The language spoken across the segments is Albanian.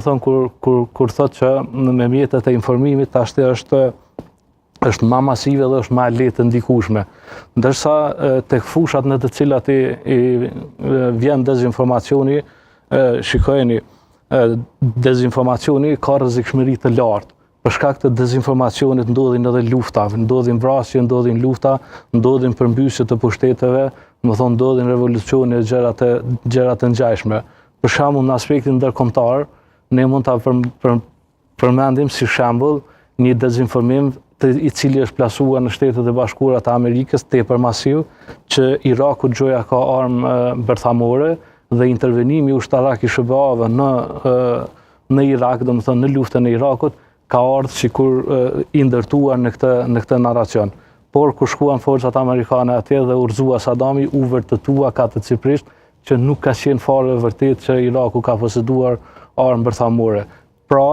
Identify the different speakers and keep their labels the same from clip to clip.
Speaker 1: Kur thot që me mjetet e informimit tashti është ma masive dhe është ma lehtë ndikueshme. Ndërsa tek fushat në të cilat vjen dezinformacioni, shikojeni, dezinformacioni ka rrezikshmëri të lartë. Për shkak të dezinformacionit ndodhin edhe lufta, ndodhin vrasje, ndodhin lufta, ndodhin përmbysje të pushteteve, ndodhin revolucione, gjëra të ngjashme. Për shembull, në aspektin ndërkombëtar, ne mund ta përmendim si shembull një dezinformim i cili është plasuar në Shtetet e Bashkuara të Amerikës tepër masiv, që Iraku gjoja ka armë bërthamore dhe intervenimi ushtarak i SBA-ve në Irak, domethënë në luftën e Irakut, ka ardhur sikur i ndërtuar në këtë narracion. Por kur shkuan forcat amerikane atje dhe urrëzua Sadami, u vërtetua katëcipërisht që nuk ka qenë fare vërtet që Iraku ka poseduar armë bërthamore. Pra,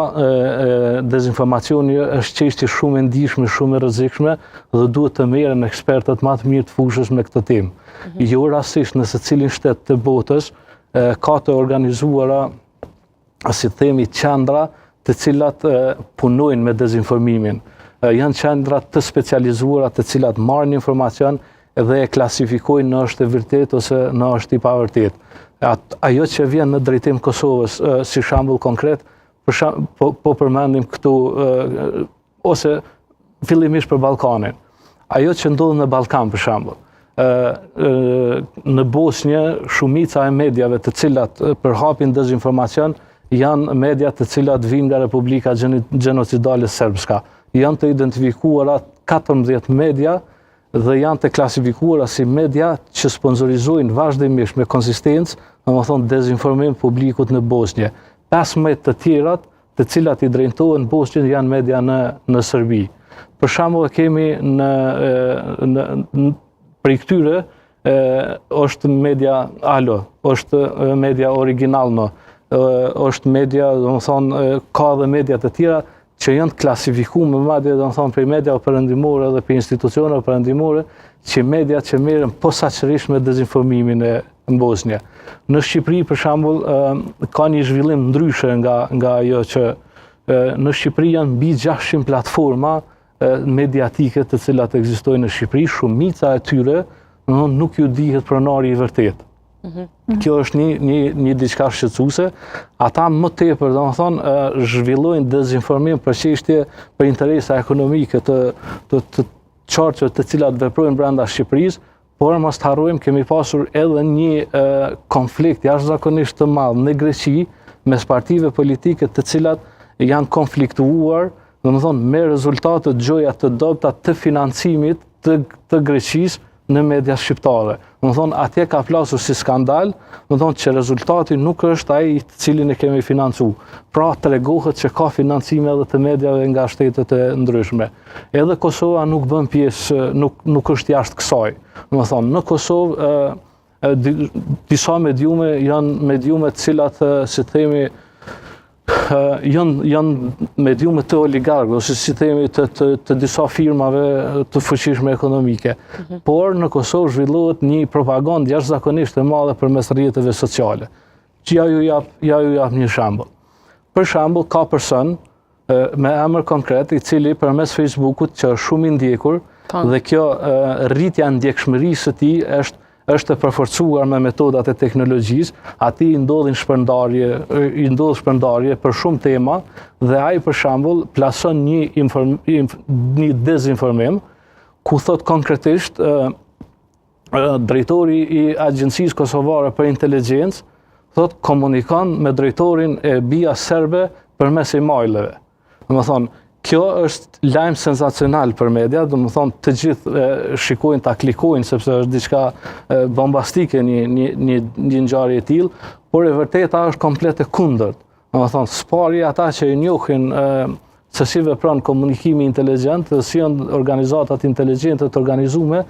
Speaker 1: dezinformacioni është çështje shumë e ndihshme, shumë e rrezikshme dhe duhet të merren ekspertët më të mirë të fushës me këtë temë. Jo rastisht në secilin shtet të botës ka të organizuara, si themi, qendra të cilat punojnë me dezinformimin. Janë qendra të specializuara të cilat marrin informacion dhe e klasifikojnë në është e vërtet ose në është i pavërtet. Ajo që vjen në drejtim Kosovës, si shembull konkret, po përmendim këtu, ose fillimisht për Ballkanin. Ajo që ndodh në Ballkan, për shembull. Në Bosnjë, shumica e medjave të cilat përhapin dezinformacion janë media të cilat vijnë nga Republika Gjenocidale Serbska. Janë të identifikuara 14 media dhe janë të klasifikuara si media që sponsorizojnë vazhdimisht me konsistencë, domethënë dezinformim publikut në Bosnjë. 15 të tjerat, të cilat i drejtohen Bosnjës, janë media në Serbi. Për shembull, kemi prej këtyre është media Alo, është media Originalno, është media, domethënë ka edhe media të tjera që janë të klasifikuar madje domethënë prej mediave perëndimore dhe për institucione perëndimore, që media që merren posaçërisht me dezinformimin në Bosnjë. Në Shqipëri, për shembull, ka një zhvillim ndryshe nga ajo që në Shqipëri janë mbi 600 platforma mediatike të cilat ekzistojnë në Shqipëri, shumica e tyre nuk ju dihet pronari i vërtet. Kjo është një diçka shqetësuese. Ata më tepër, domethënë, zhvillojnë dezinformim për çështje, për interesa ekonomike të çarçeve të cilat veprojnë brenda Shqipërisë, por mos harrojmë kemi pasur edhe një konflikt jashtëzakonisht të madh në Greqi mes partive politike të cilat janë konfliktuar, domethënë me rezultate gjoja të dobta të financimit të Greqisë në media shqiptare. Domethënë atje ka plasur si skandal, domethënë që rezultati nuk është ai i cilin e kemi financuar. Pra tregohet që ka financime edhe të mediave nga shtetet e ndryshme. Edhe Kosova nuk bën pjesë, nuk është jashtë kësaj. Domethënë në Kosovë disa mediume janë mediume të cilat, si themi, janë mediume të oligarkëve, ose si themi të disa firmave të fuqishme ekonomike. Por në Kosovë zhvillohet një propagandë jashtëzakonisht e madhe përmes rrjeteve sociale. Ja ju jap një shembull. Për shembull, ka person me emër konkret i cili përmes Facebookut që është shumë i ndjekur dhe kjo rritja e ndjekshmërisë së tij është e përforcuar me metodat e teknologjisë, ati i ndodh shpërndarje për shumë tema dhe ai për shembull plason një dezinformim ku thot konkretisht drejtori i Agjencisë Kosovare për Inteligjencë thot komunikon me drejtorin e BIA serbe përmes emaileve. Domethënë, kjo është lajm sensacional për media, domethënë të gjithë shikojnë, ta klikojnë sepse është diçka bombastike një ngjarje e tillë, por e vërteta është komplet e kundërt. Domethënë, spari ata që i njohin se si vepron komunikimi inteligjent, si janë organizatat inteligjente të organizuara,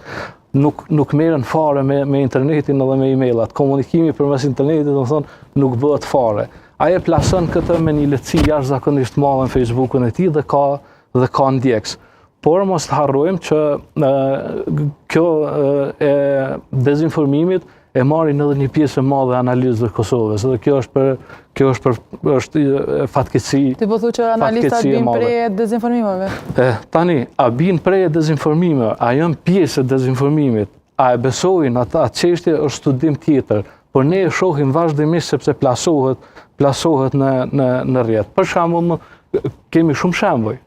Speaker 1: nuk merren fare me internetin edhe me emailat. Komunikimi përmes internetit, domethënë, nuk bëhet fare. Ai e plason këtë me një lehtësi jashtëzakonisht të madhe në Facebookun e tij dhe ka ndjekës. Por mos të harrojmë që kjo e dezinformimit e marrin edhe një pjesë e madhe analizë të Kosovës. Dhe kjo është fatkeqësi.
Speaker 2: Ti po thu që analistat bin prej dezinformimeve?
Speaker 1: Tani, a bin prej dezinformimeve, a janë pjesë e dezinformimit, a e besojnë atë çështje është studim tjetër, por ne e shohim vazhdimisht sepse plasohet në rrjet. Për shembull, kemi shumë shembuj.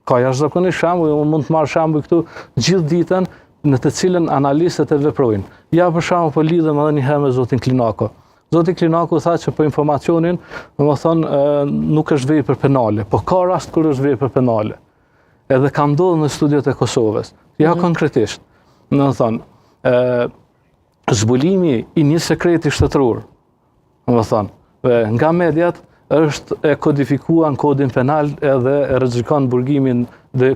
Speaker 1: Ka jashtëzakonisht shembuj, unë mund të marr shembuj këtu gjithë ditën në të cilën analistët e veprojnë. Ja për shembull po lidhem edhe një herë me zotin Klinako. Zoti Klinako tha që për informacionin, domethënë nuk është vepër penale, po ka rast kur është vepër penale. Edhe ka ndodhur në studiot e Kosovës. Ja konkretisht, domethënë zbulimi i një sekreti shtetëror, domethënë nga mediat është e kodifikuar në kodin penal edhe e rrezikon burgimin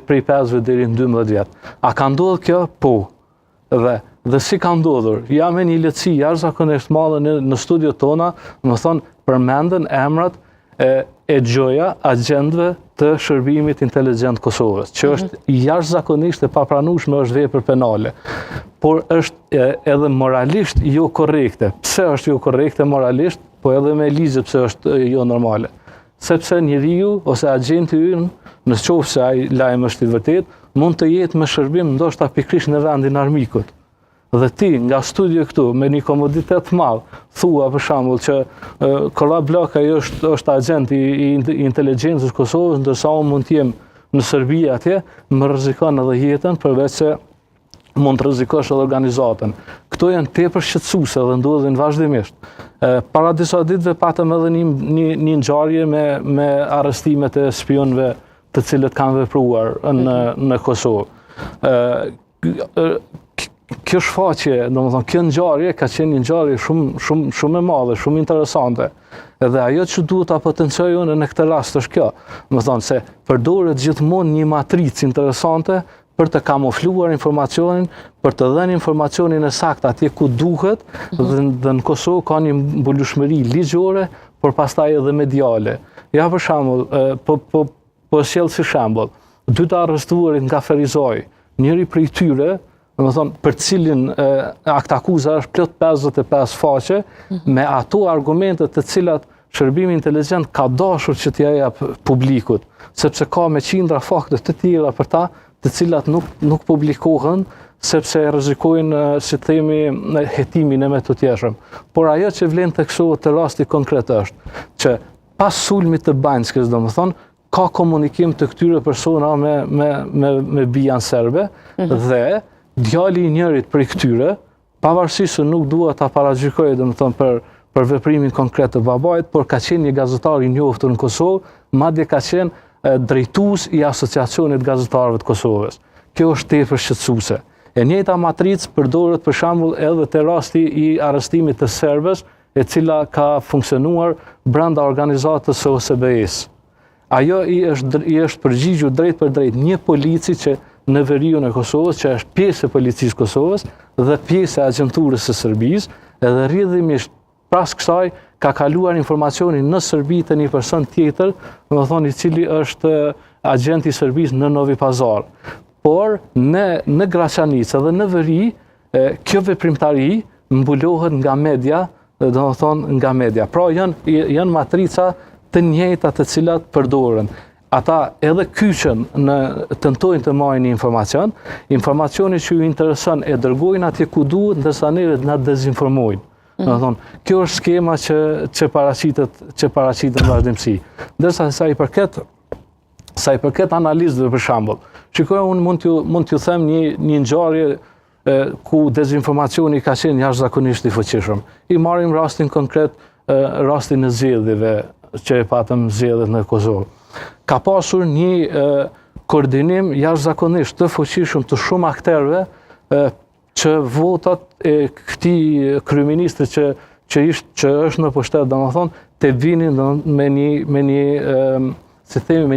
Speaker 1: prej 5 deri në 12 vjet. A ka ndodhur kjo? Po. Dhe si ka ndodhur? Ja me një lehtësi jashtëzakonisht madhe në studiot tona, domethënë përmenden emrat e gjoja agjentëve të shërbimit inteligjent Kosovës, që është jashtëzakonisht e papranueshme, është vepër penale. Por është edhe moralisht jo korrekte. Pse është jo korrekte moralisht? Po edhe me ligjet pse është jo normale. Sepse njeriu ose agenti ynë, nëse ai lajm është i vërtet, mund të jetë me shërbim ndoshta pikërisht në vendin armikut. Dhe ti nga studio këtu me një komoditet të madh, thua për shembull që Kolla Blaka është agent i inteligjencës Kosovës, ndërsa unë mund të jem në Serbi atje, më rrezikon edhe jetën, përveç se mund të rrezikosh edhe organizatën. Këto janë tepër shqetësuese dhe ndodhin vazhdimisht. Para disa ditëve patëm edhe një ngjarje me arrestimet e spionëve të cilët kanë vepruar në Kosovë. Kjo shfaqje, domethënë kjo ngjarje ka qenë një ngjarje shumë e madhe, shumë interesante. Edhe ajo që duhet ta potencioj unë në këtë rast është kjo, domethënë se përdoret gjithmonë një matricë interesante për të kamufluar informacionin, për të dhënë informacionin e saktë atje ku duhet, dhe në Kosovë ka një mbulueshmëri ligjore, por pastaj edhe mediale. Ja për shembull, po sjell si shembull, 2 të arrestuarit nga Ferizaj, njëri prej tyre, domethënë për cilin aktakuza është plot 55 faqe, me ato argumente të cilat shërbimi inteligjent ka dashur që t'ia jap publikut, sepse ka me qindra fakte të tjera për ta, të cilat nuk publikohen, sepse rrezikojnë, si themi, hetimin e me të tjershëm. Por ajo që vlen theksohet të rasti konkret është që pas sulmit të Banjskës, domethënë, ka komunikim të këtyre persona me bijan serbe dhe djali i njërit prej këtyre, pavarësisht se nuk dua ta paragjykoj domethënë për veprimin konkret të babait, por ka qenë një gazetar i njohur në Kosovë, madje ka qenë drejtues i Asociacionit Gazetarëve të Kosovës. Kjo është tepër shqetësuese. E njëjta matricë përdoret për shembull edhe te rasti i arrestimit të serbës, e cila ka funksionuar brenda organizatës së OSBE-s. Ajo i është përgjigjur drejt për drejt një polici që në veriun e Kosovës, që është pjesë e policisë Kosovës dhe pjesë e agjenturës së Serbisë, edhe rrjedhimisht pas kësaj ka kaluar informacionin në Serbi të një person tjetër, domethënë i cili është agent i Serbisë në Novi Pazar. Por në Graçanicë dhe në veri, kjo veprimtari mbulohet nga media, domethënë nga media. Pra janë matrica të njëjta të cilat përdoren. Ata edhe kyçen tentojnë të marrin informacion, informacioni që ju intereson e dërgojnë atje ku duhet, ndërsa neve na dezinformojnë. Kjo është skema që paraqitet në vazhdimsi. Ndërsa sa i përket analizave për shembull, shikoj unë mund t'ju them një ngjarje ku dezinformacioni ka qenë jashtëzakonisht i fuqishëm. I marrim rastin konkret, rastin e zgjedhjeve që e patëm zgjedhjet në Kosovë. Ka pasur një koordinim jashtëzakonisht të fuqishëm të shumë aktorëve që votat e këtij kryeministri që është në pushtet, domethënë, të vinin me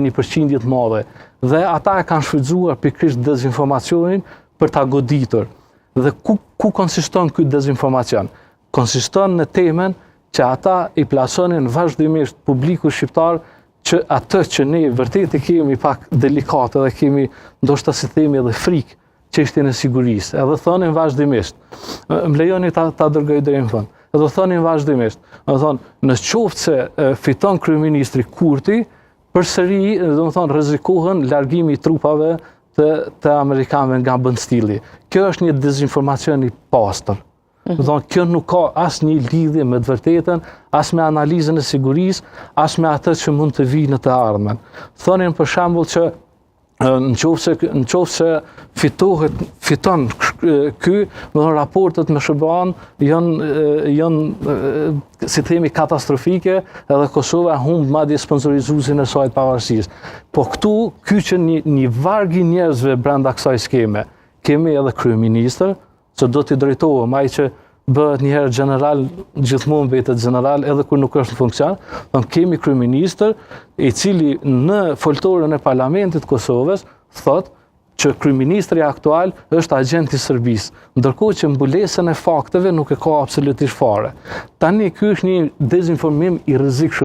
Speaker 1: një përqindje të madhe. Dhe ata e kanë shfrytzuar pikërisht dezinformacionin për ta goditur. Dhe ku konsiston ky dezinformacion? Konsiston në temën që ata i plasonin vazhdimisht publiku shqiptar që atë që ne vërtet i kemi pak delikate dhe kemi ndoshta si themi edhe frikë çështjen e sigurisë. Edhe thonin vazhdimisht, më lejoni ta dërgoj deri në fund. Edhe thonin vazhdimisht, në qoftë se fiton kryeministri Kurti, përsëri, rrezikohen largimi i trupave të amerikanëve nga Bën-Stilli. Kjo është një dezinformacion i pastër. Kjo nuk ka asnjë lidhje me të vërtetën, as me analizën e sigurisë, as me atë që mund të vijë në të ardhmen. Thonin për shembull që në qoftë se fiton ky, raportet me SBA-n janë si themi katastrofike, edhe Kosova humb madje sponsorizuesin e saj të pavarësisë. Po ky që një varg i njerëzve brenda kësaj skeme, kemi edhe kryeministër, që do t'i drejtohem, ai që bëhet njëherë general, gjithmonë vetet general, edhe kur nuk është në funksion, kemi kryeministër i cili në foltorën e Parlamentit Kosovës thot që kryeministri aktual është agent i Serbisë, ndërkohë që mbulesën e fakteve nuk e ka absolutisht fare. Tani ky është një dezinformim i rrezikshëm.